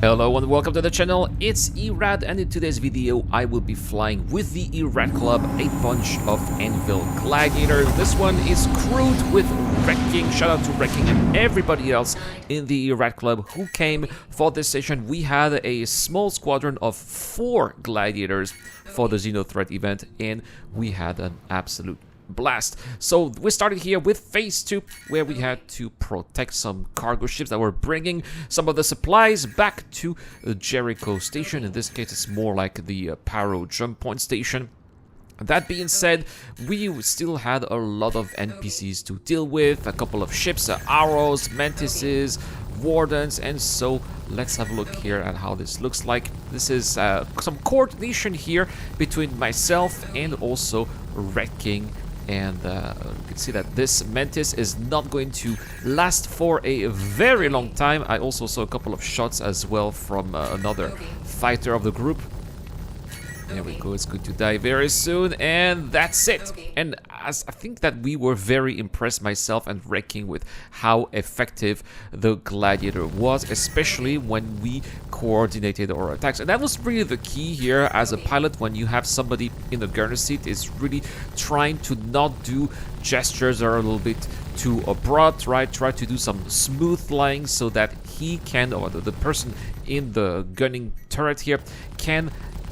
Hello and welcome to the channel, it's Irad, and in today's video I will be flying with the Irad Club a bunch of Anvil Gladiators. This one is crewed with Wrecking, shout out to Wrecking and everybody else in the Irad Club who came for this session. We had a small squadron of 4 Gladiators for the Xenothreat event and we had an absolute blast. So we started here with phase 2, where we had to protect some cargo ships that were bringing some of the supplies back to Jericho station. In this case it's more like the Paro jump point station. That being said, we still had a lot of NPCs to deal with, a couple of ships, arrows, mantises, wardens, and so let's have a look here at how this looks like. This is some coordination here between myself and also Wrecking. And you can see that this Mantis is not going to last for a very long time. I also saw a couple of shots as well from another fighter of the group. There we go, it's going to die very soon, and that's it. And I think that we were very impressed, myself and Wrecking, with how effective the Gladiator was, especially when we coordinated our attacks. And that was really the key here as a pilot. When you have somebody in the gunner seat, is really trying to not do gestures that are a little bit too abrupt, right? Try to do some smooth flying so that he can, or the person in the gunning turret here, can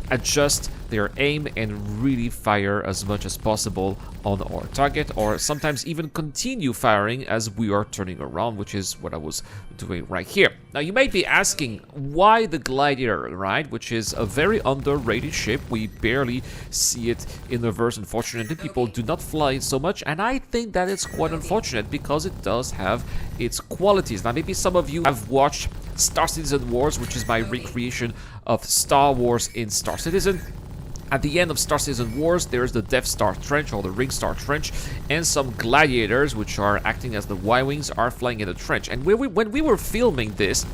adjust their aim and really fire as much as possible on our target, or sometimes even continue firing as we are turning around, which is what I was doing right here. Now you may be asking why the Gladiator, right? Which is a very underrated ship. We barely see it in the verse. Unfortunately, people do not fly it so much, and I think that it's quite unfortunate because it does have its qualities. Now maybe some of you have watched Star Citizen Wars, which is my recreation of Star Wars in Star Citizen. At the end of Star Citizen Wars, there's the Death Star Trench, or the Ring Star Trench, and some Gladiators, which are acting as the Y-Wings, are flying in the trench. And when we were filming this,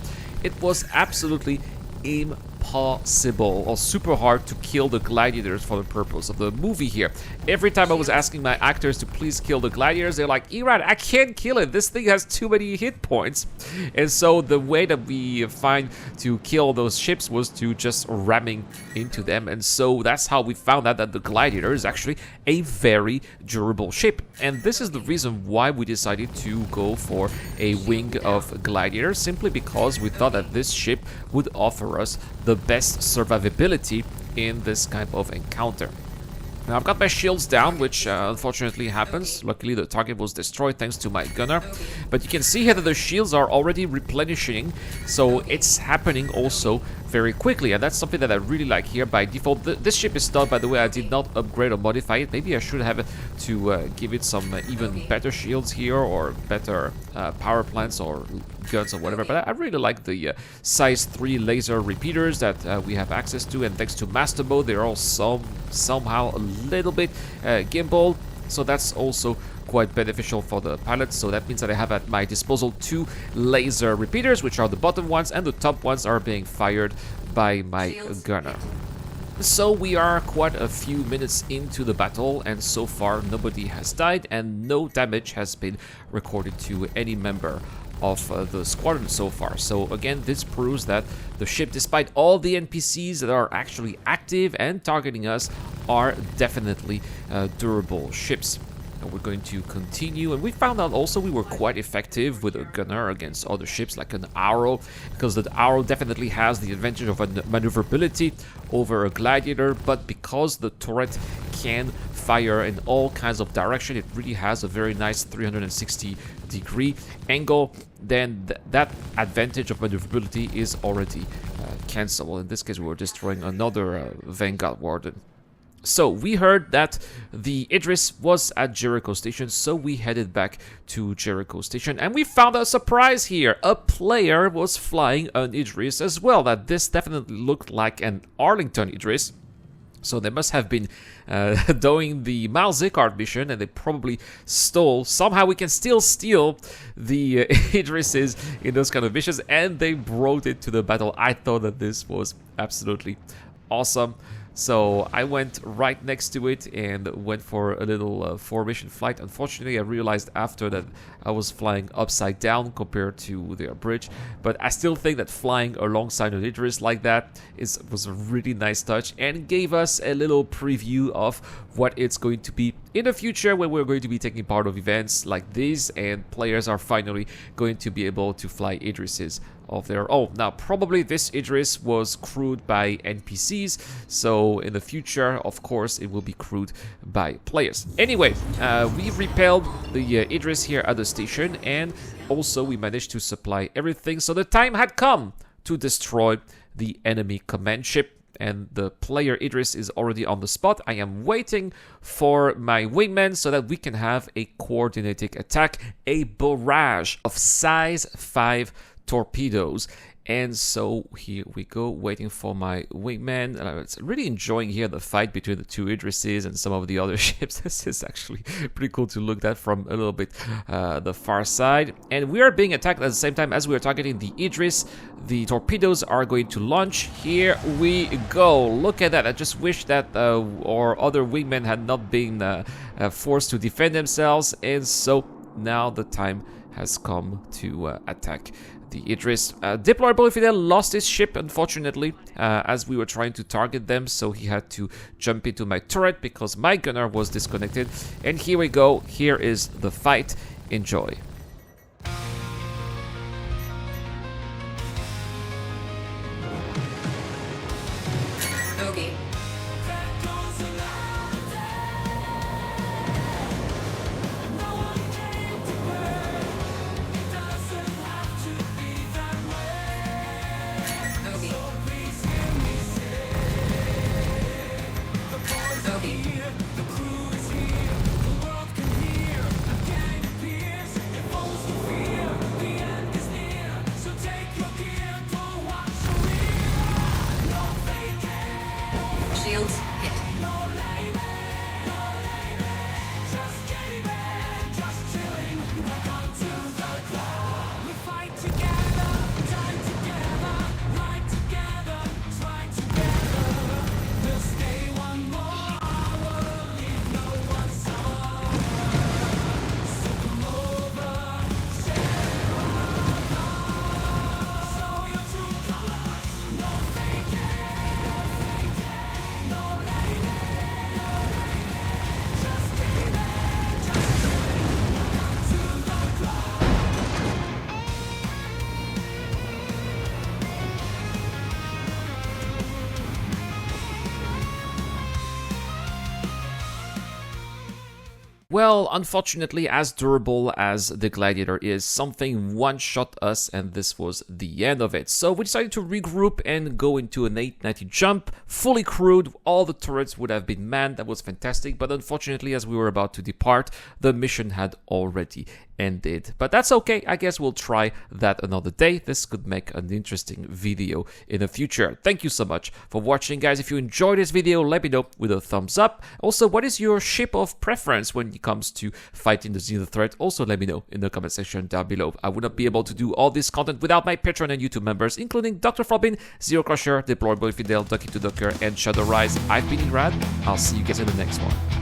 it was absolutely impossible or super hard to kill the Gladiators for the purpose of the movie here. Every time I was asking my actors to please kill the Gladiators, they're like, Irad, I can't kill it, this thing has too many hit points. And so the way that we find to kill those ships was to just ramming into them, and so that's how we found out that the Gladiator is actually a very durable ship. And this is the reason why we decided to go for a wing of Gladiator, simply because we thought that this ship would offer us the best survivability in this kind of encounter. Now I've got my shields down, which unfortunately happens. Luckily the target was destroyed thanks to my gunner. But you can see here that the shields are already replenishing, so it's happening also very quickly, and that's something that I really like here. By default, this ship is stunned, by the way. I did not upgrade or modify it. Maybe I should have it to give it some even better shields here, or better power plants or guns or whatever. But I really like the size 3 laser repeaters that we have access to, and thanks to master mode they're all somehow a little bit gimbal, so that's also quite beneficial for the pilot. So that means that I have at my disposal 2 laser repeaters, which are the bottom ones, and the top ones are being fired by my gunner. So we are quite a few minutes into the battle, and so far nobody has died and no damage has been recorded to any member of the squadron so far. So again, this proves that the ship, despite all the NPCs that are actually active and targeting us, are definitely durable ships. And we're going to continue, and we found out also we were quite effective with a gunner against other ships like an arrow, because the arrow definitely has the advantage of maneuverability over a Gladiator, but because the turret can fire in all kinds of direction, it really has a very nice 360-degree angle, then that advantage of maneuverability is already canceled. In this case, we were destroying another Vanguard Warden. So we heard that the Idris was at Jericho station, so we headed back to Jericho station, and we found a surprise here. A player was flying an Idris as well. That this definitely looked like an Arlington Idris. So they must have been doing the Mal Zikard mission, and they probably stole. Somehow we can still steal the Idrises in those kind of missions, and they brought it to the battle. I thought that this was absolutely awesome. So I went right next to it and went for a little formation flight. Unfortunately, I realized after that I was flying upside down compared to their bridge, but I still think that flying alongside of Idris like that was a really nice touch and gave us a little preview of what it's going to be in the future when we're going to be taking part of events like these and players are finally going to be able to fly Idrises of their own. Now, probably this Idris was crewed by NPCs, so in the future, of course, it will be crewed by players. Anyway, we repelled the Idris here at the station, and also we managed to supply everything, so the time had come to destroy the enemy command ship. And the player Idris is already on the spot. I am waiting for my wingman so that we can have a coordinated attack, a barrage of size 5 torpedoes. And so here we go, waiting for my wingman. It's really enjoying here the fight between the two Idrises and some of the other ships. This is actually pretty cool to look at from a little bit the far side. And we are being attacked at the same time as we are targeting the Idris. The torpedoes are going to launch. Here we go. Look at that. I just wish that our other wingmen had not been forced to defend themselves. And so now the time has come to attack the Idris. Deployable Fidel lost his ship, unfortunately, as we were trying to target them, so he had to jump into my turret because my gunner was disconnected. And here we go. Here is the fight. Enjoy. Okay. Shields hit. Well, unfortunately, as durable as the Gladiator is, something one-shot us, and this was the end of it. So we decided to regroup and go into an 890 jump, fully crewed. All the turrets would have been manned. That was fantastic. But unfortunately, as we were about to depart, the mission had already ended. But that's okay. I guess we'll try that another day. This could make an interesting video in the future. Thank you so much for watching, guys. If you enjoyed this video, let me know with a thumbs up. Also, what is your ship of preference when it comes to fighting the Xenothreat? Also, let me know in the comment section down below. I would not be able to do all this content without my Patreon and YouTube members, including Dr. Frobin, Zero Crusher, Deplorable Fidel, Ducky to Ducker, and Shadow Rise. I've been Irad. I'll see you guys in the next one.